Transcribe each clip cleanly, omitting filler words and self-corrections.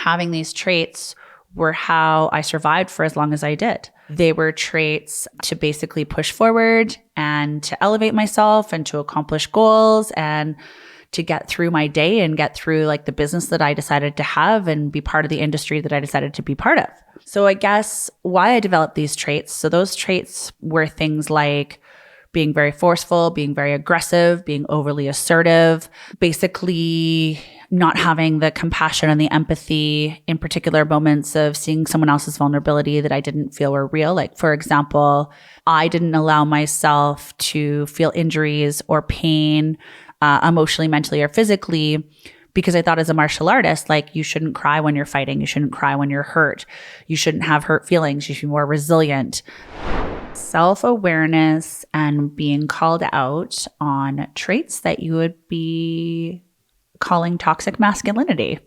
having these traits were how I survived for as long as I did. They were traits to basically push forward and to elevate myself and to accomplish goals and to get through my day and get through like the business that I decided to have and be part of the industry that I decided to be part of. So I guess why I developed these traits. So those traits were things like being very forceful, being very aggressive, being overly assertive, basically not having the compassion and the empathy in particular moments of seeing someone else's vulnerability that I didn't feel were real. Like, for example, I didn't allow myself to feel injuries or pain emotionally, mentally, or physically because I thought as a martial artist, like you shouldn't cry when you're fighting. You shouldn't cry when you're hurt. You shouldn't have hurt feelings. You should be more resilient. Self-awareness and being called out on traits that you would be calling toxic masculinity.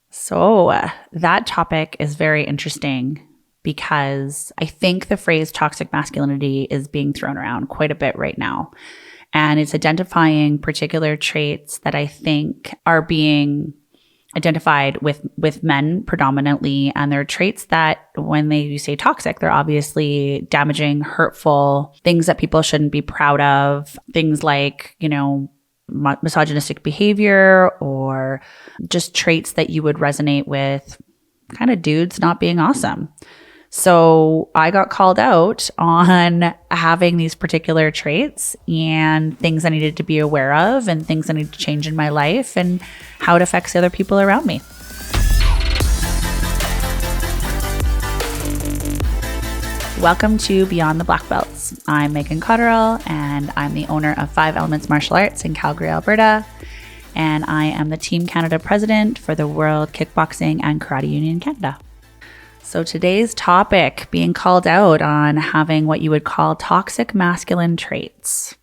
So that topic is very interesting because I think the phrase toxic masculinity is being thrown around quite a bit right now. And it's identifying particular traits that I think are being identified with men predominantly. And they're traits that when you say toxic, they're obviously damaging, hurtful, things that people shouldn't be proud of, things like, misogynistic behavior or just traits that you would resonate with kind of dudes not being awesome. So I got called out on having these particular traits and things I needed to be aware of and things I needed to change in my life and how it affects the other people around me. Welcome to Beyond the Black Belts. I'm Maeghen Cotterill and I'm the owner of 5 Elements Martial Arts in Calgary, Alberta. And I am the Team Canada President for the World Kickboxing and Karate Union Canada. So today's topic, being called out on having what you would call toxic masculine traits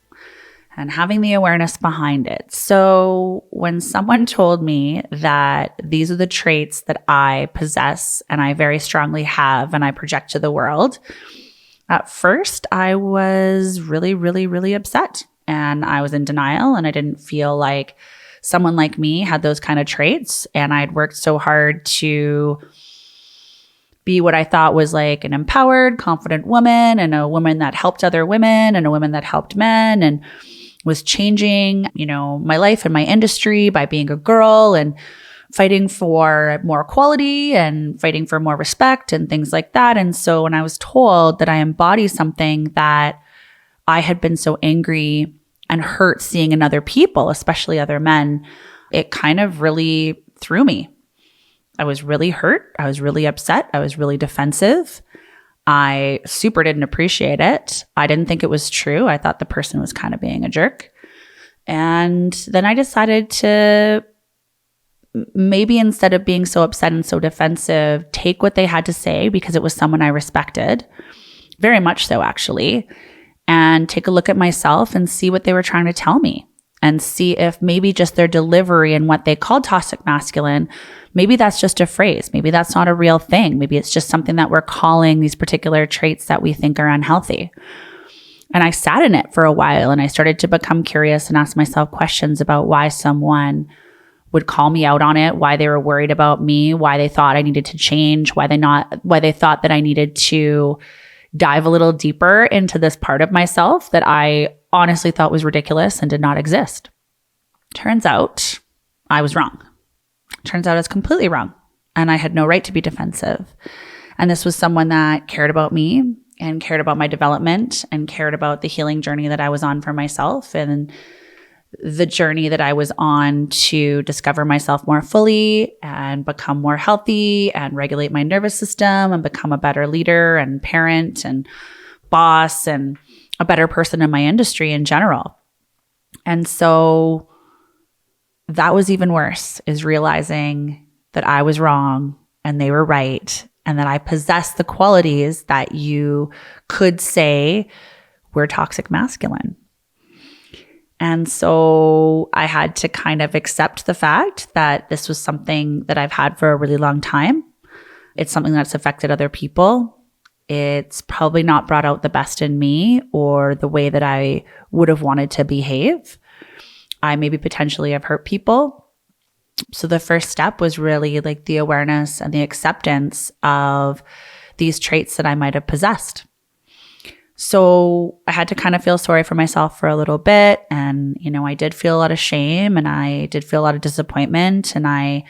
and having the awareness behind it. So when someone told me that these are the traits that I possess and I very strongly have and I project to the world, at first I was really, really, really upset and I was in denial and I didn't feel like someone like me had those kind of traits. And I'd worked so hard to be what I thought was like an empowered, confident woman and a woman that helped other women and a woman that helped men and was changing, my life and my industry by being a girl and fighting for more equality and fighting for more respect and things like that. And so when I was told that I embody something that I had been so angry and hurt seeing in other people, especially other men, it kind of really threw me. I was really hurt. I was really upset. I was really defensive. I super didn't appreciate it. I didn't think it was true. I thought the person was kind of being a jerk. And then I decided to maybe instead of being so upset and so defensive, take what they had to say because it was someone I respected, very much so actually, and take a look at myself and see what they were trying to tell me and see if maybe just their delivery and what they called toxic masculine, maybe that's just a phrase. Maybe that's not a real thing. Maybe it's just something that we're calling these particular traits that we think are unhealthy. And I sat in it for a while and I started to become curious and ask myself questions about why someone would call me out on it, why they were worried about me, why they thought I needed to change, why they thought that I needed to dive a little deeper into this part of myself that I honestly thought was ridiculous and did not exist. Turns out I was wrong. Turns out I was completely wrong. And I had no right to be defensive. And this was someone that cared about me and cared about my development and cared about the healing journey that I was on for myself and the journey that I was on to discover myself more fully and become more healthy and regulate my nervous system and become a better leader and parent and boss and a better person in my industry in general. And so that was even worse, is realizing that I was wrong and they were right and that I possessed the qualities that you could say were toxic masculine. And so I had to kind of accept the fact that this was something that I've had for a really long time. It's something that's affected other people. It's probably not brought out the best in me or the way that I would have wanted to behave. I maybe potentially have hurt people. So the first step was really like the awareness and the acceptance of these traits that I might have possessed. So I had to kind of feel sorry for myself for a little bit. And, I did feel a lot of shame, and I did feel a lot of disappointment, and I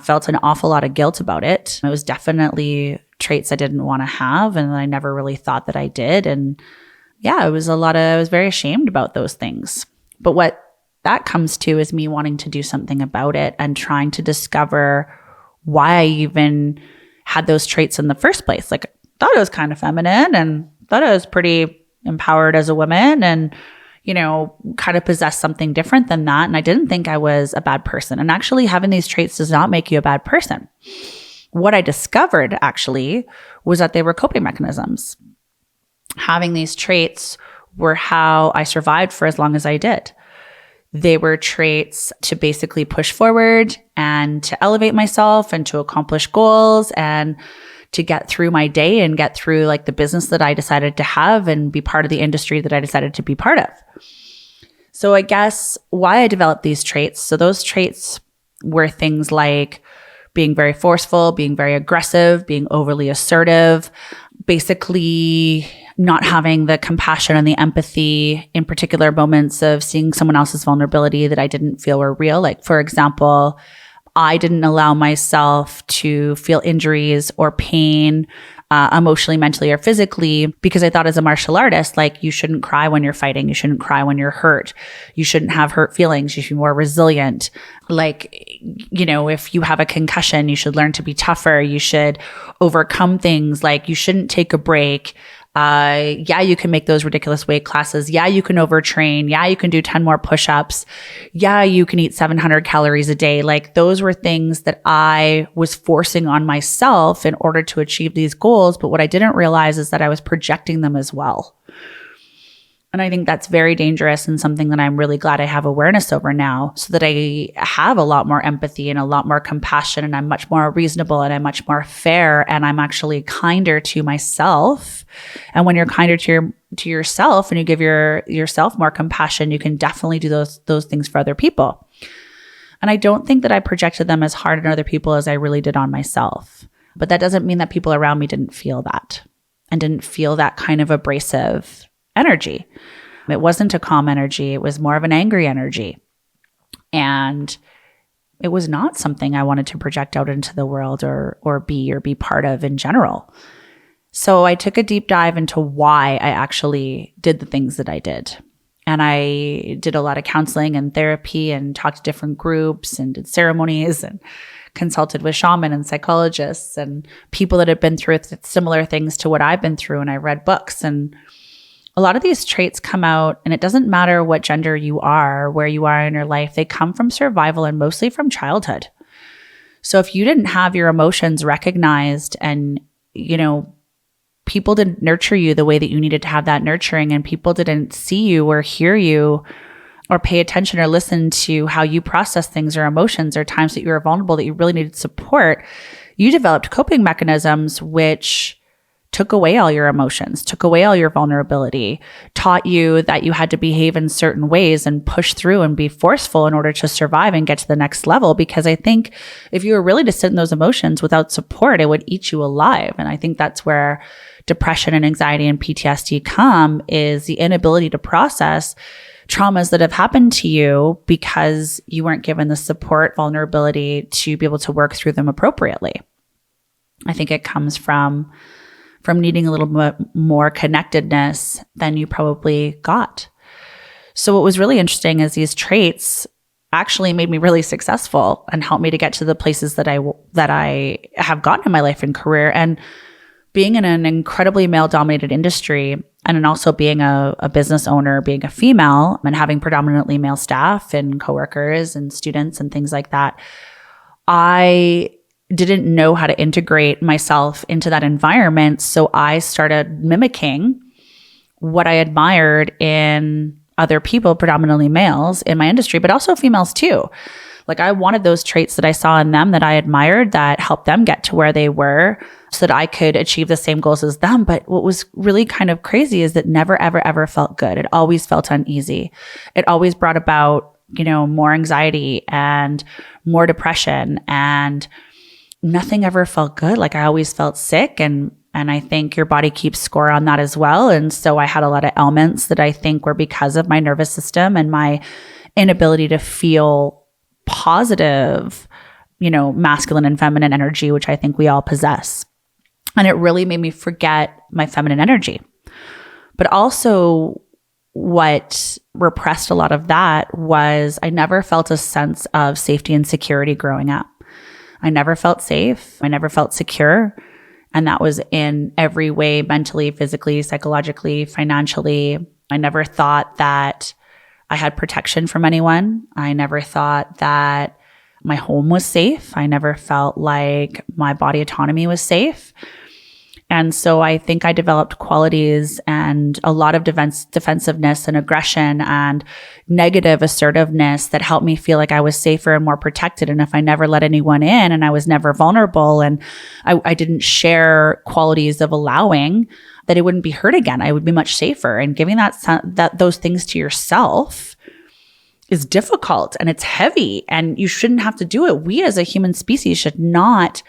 felt an awful lot of guilt about it. It was definitely traits I didn't want to have, and I never really thought that I did. And I was very ashamed about those things. But what that comes to is me wanting to do something about it and trying to discover why I even had those traits in the first place. Like, I thought I was kind of feminine and thought I was pretty empowered as a woman, and kind of possessed something different than that. And I didn't think I was a bad person. And actually, having these traits does not make you a bad person. What I discovered actually was that they were coping mechanisms. Having these traits were how I survived for as long as I did. They were traits to basically push forward and to elevate myself and to accomplish goals and to get through my day and get through like the business that I decided to have and be part of the industry that I decided to be part of. So I guess why I developed these traits. So those traits were things like being very forceful, being very aggressive, being overly assertive, basically not having the compassion and the empathy in particular moments of seeing someone else's vulnerability that I didn't feel were real. Like, for example, I didn't allow myself to feel injuries or pain emotionally, mentally, or physically, because I thought as a martial artist, like, you shouldn't cry when you're fighting. You shouldn't cry when you're hurt. You shouldn't have hurt feelings. You should be more resilient. Like, if you have a concussion, you should learn to be tougher. You should overcome things. Like, you shouldn't take a break. You can make those ridiculous weight classes. You can overtrain. You can do 10 more push-ups. You can eat 700 calories a day. Like, those were things that I was forcing on myself in order to achieve these goals. But what I didn't realize is that I was projecting them as well. And I think that's very dangerous and something that I'm really glad I have awareness over now, so that I have a lot more empathy and a lot more compassion, and I'm much more reasonable and I'm much more fair, and I'm actually kinder to myself. And when you're kinder to yourself and you give yourself more compassion, you can definitely do those things for other people. And I don't think that I projected them as hard on other people as I really did on myself. But that doesn't mean that people around me didn't feel that and didn't feel that kind of abrasive energy. It wasn't a calm energy. It was more of an angry energy. And it was not something I wanted to project out into the world or be part of in general. So I took a deep dive into why I actually did the things that I did. And I did a lot of counseling and therapy and talked to different groups and did ceremonies and consulted with shaman and psychologists and people that had been through similar things to what I've been through. And I read books, and a lot of these traits come out, and it doesn't matter what gender you are, where you are in your life, they come from survival and mostly from childhood. So if you didn't have your emotions recognized and, people didn't nurture you the way that you needed to have that nurturing, and people didn't see you or hear you or pay attention or listen to how you process things or emotions or times that you were vulnerable that you really needed support, you developed coping mechanisms which took away all your emotions, took away all your vulnerability, taught you that you had to behave in certain ways and push through and be forceful in order to survive and get to the next level. Because I think if you were really to sit in those emotions without support, it would eat you alive. And I think that's where depression and anxiety and PTSD come, is the inability to process traumas that have happened to you because you weren't given the support, vulnerability to be able to work through them appropriately. I think it comes from needing a little bit more connectedness than you probably got. So what was really interesting is these traits actually made me really successful and helped me to get to the places that I have gotten in my life and career. And being in an incredibly male-dominated industry, and then also being a business owner, being a female, and having predominantly male staff and coworkers and students and things like that, I didn't know how to integrate myself into that environment. So I started mimicking what I admired in other people, predominantly males in my industry, but also females too. Like, I wanted those traits that I saw in them that I admired, that helped them get to where they were so that I could achieve the same goals as them. But what was really kind of crazy is that never, ever, ever felt good. It always felt uneasy. It always brought about more anxiety and more depression, and nothing ever felt good. Like I always felt sick, and I think your body keeps score on that as well. And so I had a lot of ailments that I think were because of my nervous system and my inability to feel positive, masculine and feminine energy, which I think we all possess. And it really made me forget my feminine energy. But also what repressed a lot of that was I never felt a sense of safety and security growing up. I never felt safe. I never felt secure. And that was in every way, mentally, physically, psychologically, financially. I never thought that I had protection from anyone. I never thought that my home was safe. I never felt like my body autonomy was safe. And so I think I developed qualities and a lot of defensiveness and aggression and negative assertiveness that helped me feel like I was safer and more protected. And if I never let anyone in and I was never vulnerable and I didn't share qualities of allowing, that it wouldn't be hurt again. I would be much safer. And giving those things to yourself is difficult and it's heavy, and you shouldn't have to do it. We as a human species should not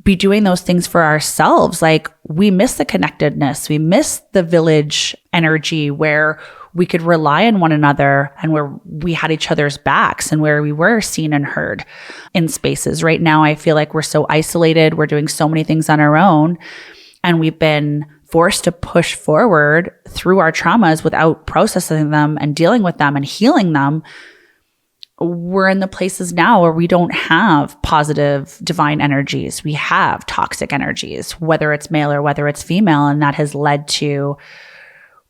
be doing those things for ourselves. Like we miss the connectedness. We miss the village energy where we could rely on one another and where we had each other's backs and where we were seen and heard in spaces. Right now, I feel like we're so isolated. We're doing so many things on our own, and we've been forced to push forward through our traumas without processing them and dealing with them and healing them. We're in the places now where we don't have positive divine energies. We have toxic energies, whether it's male or whether it's female. And that has led to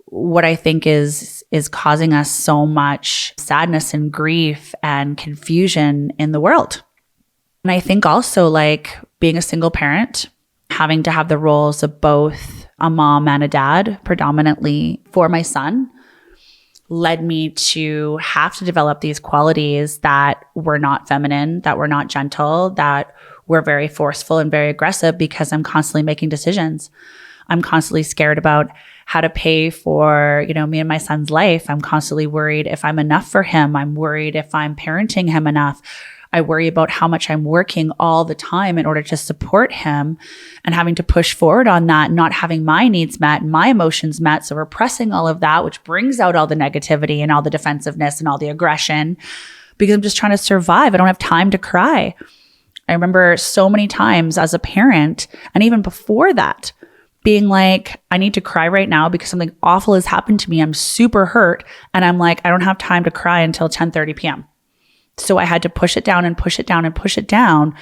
what I think is causing us so much sadness and grief and confusion in the world. And I think also like being a single parent, having to have the roles of both a mom and a dad predominantly for my son, led me to have to develop these qualities that were not feminine, that were not gentle, that were very forceful and very aggressive, because I'm constantly making decisions. I'm constantly scared about how to pay for, me and my son's life. I'm constantly worried if I'm enough for him. I'm worried if I'm parenting him enough. I worry about how much I'm working all the time in order to support him and having to push forward on that, not having my needs met, my emotions met. So repressing all of that, which brings out all the negativity and all the defensiveness and all the aggression, because I'm just trying to survive. I don't have time to cry. I remember so many times as a parent, and even before that, being like, I need to cry right now because something awful has happened to me. I'm super hurt. And I'm like, I don't have time to cry until 10:30 p.m. So I had to push it down and push it down and push it down,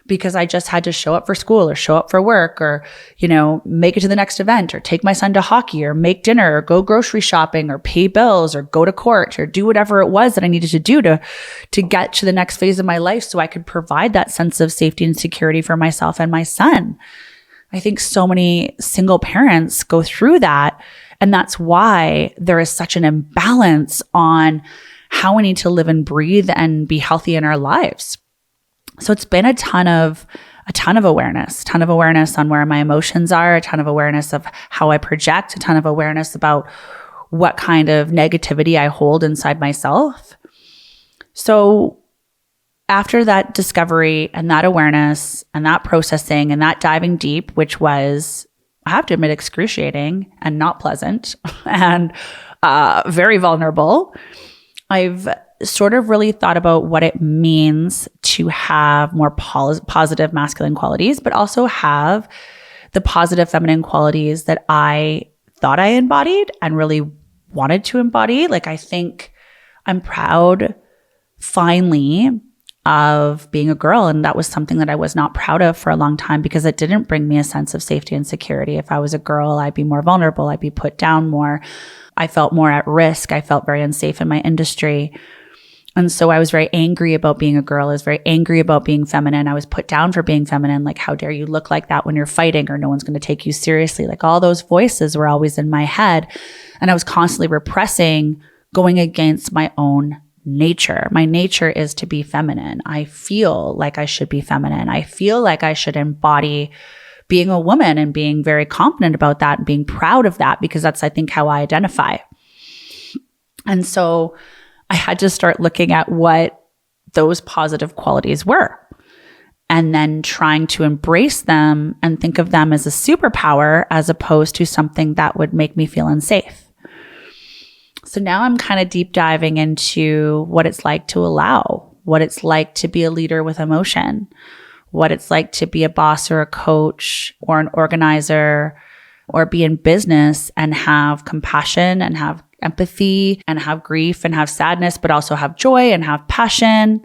because I just had to show up for school or show up for work or, make it to the next event or take my son to hockey or make dinner or go grocery shopping or pay bills or go to court or do whatever it was that I needed to do to get to the next phase of my life so I could provide that sense of safety and security for myself and my son. I think so many single parents go through that. And that's why there is such an imbalance on how we need to live and breathe and be healthy in our lives. So it's been a ton of awareness on where my emotions are, a ton of awareness of how I project, a ton of awareness about what kind of negativity I hold inside myself. So after that discovery and that awareness and that processing and that diving deep, which was, I have to admit, excruciating and not pleasant and very vulnerable, I've sort of really thought about what it means to have more positive masculine qualities, but also have the positive feminine qualities that I thought I embodied and really wanted to embody. Like, I think I'm proud finally of being a girl. And that was something that I was not proud of for a long time, because it didn't bring me a sense of safety and security. If I was a girl, I'd be more vulnerable. I'd be put down more. I felt more at risk. I felt very unsafe in my industry. And so I was very angry about being a girl. I was very angry about being feminine. I was put down for being feminine. Like, how dare you look like that when you're fighting, or no one's going to take you seriously. Like, all those voices were always in my head. And I was constantly repressing, going against my own nature. My nature is to be feminine. I feel like I should be feminine. I feel like I should embody being a woman and being very confident about that and being proud of that, because that's, I think, how I identify. And so I had to start looking at what those positive qualities were and then trying to embrace them and think of them as a superpower as opposed to something that would make me feel unsafe. So now I'm kind of deep diving into what it's like to allow, what it's like to be a leader with emotion, what it's like to be a boss or a coach or an organizer or be in business and have compassion and have empathy and have grief and have sadness, but also have joy and have passion,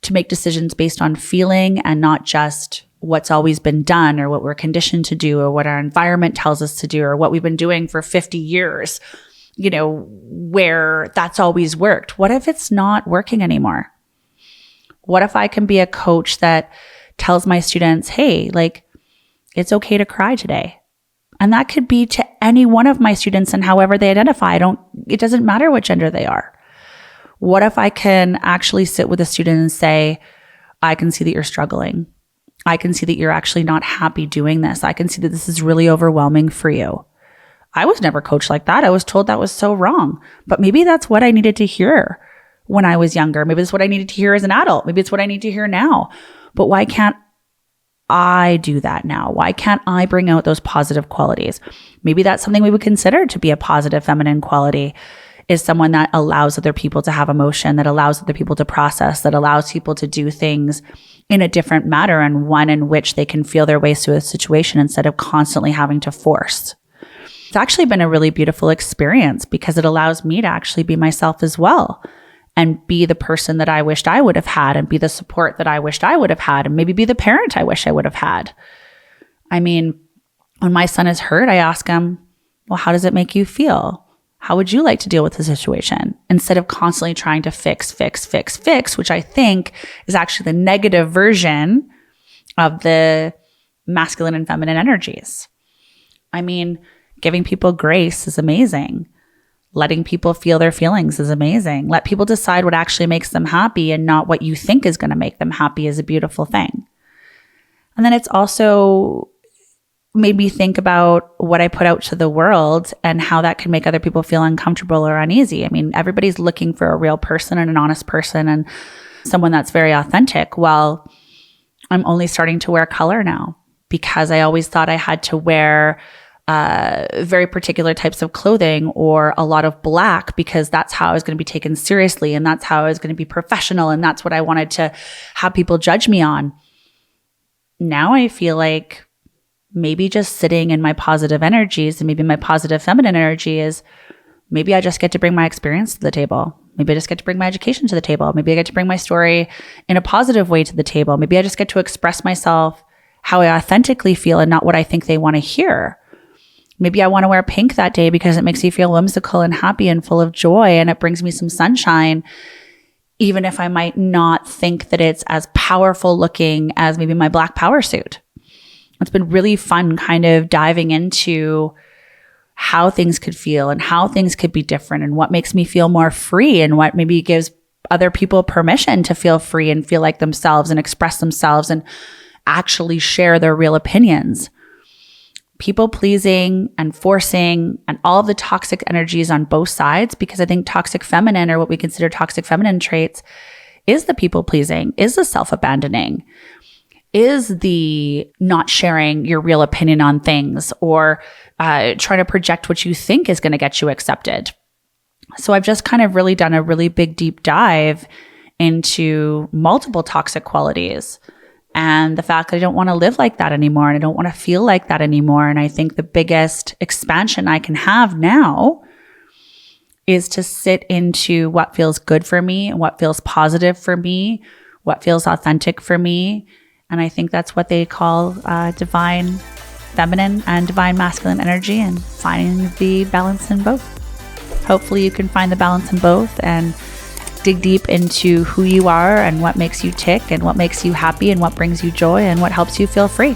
to make decisions based on feeling and not just what's always been done or what we're conditioned to do or what our environment tells us to do or what we've been doing for 50 years, where that's always worked. What if it's not working anymore? What if I can be a coach that tells my students, hey, it's okay to cry today? And that could be to any one of my students and however they identify. It doesn't matter what gender they are. What if I can actually sit with a student and say, I can see that you're struggling. I can see that you're actually not happy doing this. I can see that this is really overwhelming for you. I was never coached like that. I was told that was so wrong. But maybe that's what I needed to hear when I was younger. Maybe it's what I needed to hear as an adult. Maybe it's what I need to hear now. But why can't I do that now? Why can't I bring out those positive qualities? Maybe that's something we would consider to be a positive feminine quality, is someone that allows other people to have emotion, that allows other people to process, that allows people to do things in a different manner and one in which they can feel their way through a situation instead of constantly having to force. It's actually been a really beautiful experience because it allows me to actually be myself as well and be the person that I wished I would have had and be the support that I wished I would have had and maybe be the parent I wish I would have had. I mean, when my son is hurt, I ask him, well, how does it make you feel? How would you like to deal with the situation? Instead of constantly trying to fix, which I think is actually the negative version of the masculine and feminine energies. I mean, giving people grace is amazing. Letting people feel their feelings is amazing. Let people decide what actually makes them happy and not what you think is going to make them happy is a beautiful thing. And then it's also made me think about what I put out to the world and how that can make other people feel uncomfortable or uneasy. I mean, everybody's looking for a real person and an honest person and someone that's very authentic. Well, I'm only starting to wear color now because I always thought I had to wear very particular types of clothing or a lot of black because that's how I was going to be taken seriously and that's how I was going to be professional and that's what I wanted to have people judge me on. Now I feel like maybe just sitting in my positive energies and maybe my positive feminine energy is maybe I just get to bring my experience to the table. Maybe I just get to bring my education to the table. Maybe I get to bring my story in a positive way to the table. Maybe I just get to express myself how I authentically feel and not what I think they want to hear. Maybe I want to wear pink that day because it makes me feel whimsical and happy and full of joy and it brings me some sunshine, even if I might not think that it's as powerful looking as maybe my black power suit. It's been really fun kind of diving into how things could feel and how things could be different and what makes me feel more free and what maybe gives other people permission to feel free and feel like themselves and express themselves and actually share their real opinions. People pleasing and forcing and all of the toxic energies on both sides, because I think toxic feminine or what we consider toxic feminine traits is the people pleasing, is the self-abandoning, is the not sharing your real opinion on things or trying to project what you think is going to get you accepted. So I've just kind of really done a really big deep dive into multiple toxic qualities and the fact that I don't want to live like that anymore and I don't want to feel like that anymore. And I think the biggest expansion I can have now is to sit into what feels good for me and what feels positive for me, what feels authentic for me. And I think that's what they call divine feminine and divine masculine energy and finding the balance in both. Hopefully you can find the balance in both and dig deep into who you are and what makes you tick and what makes you happy and what brings you joy and what helps you feel free.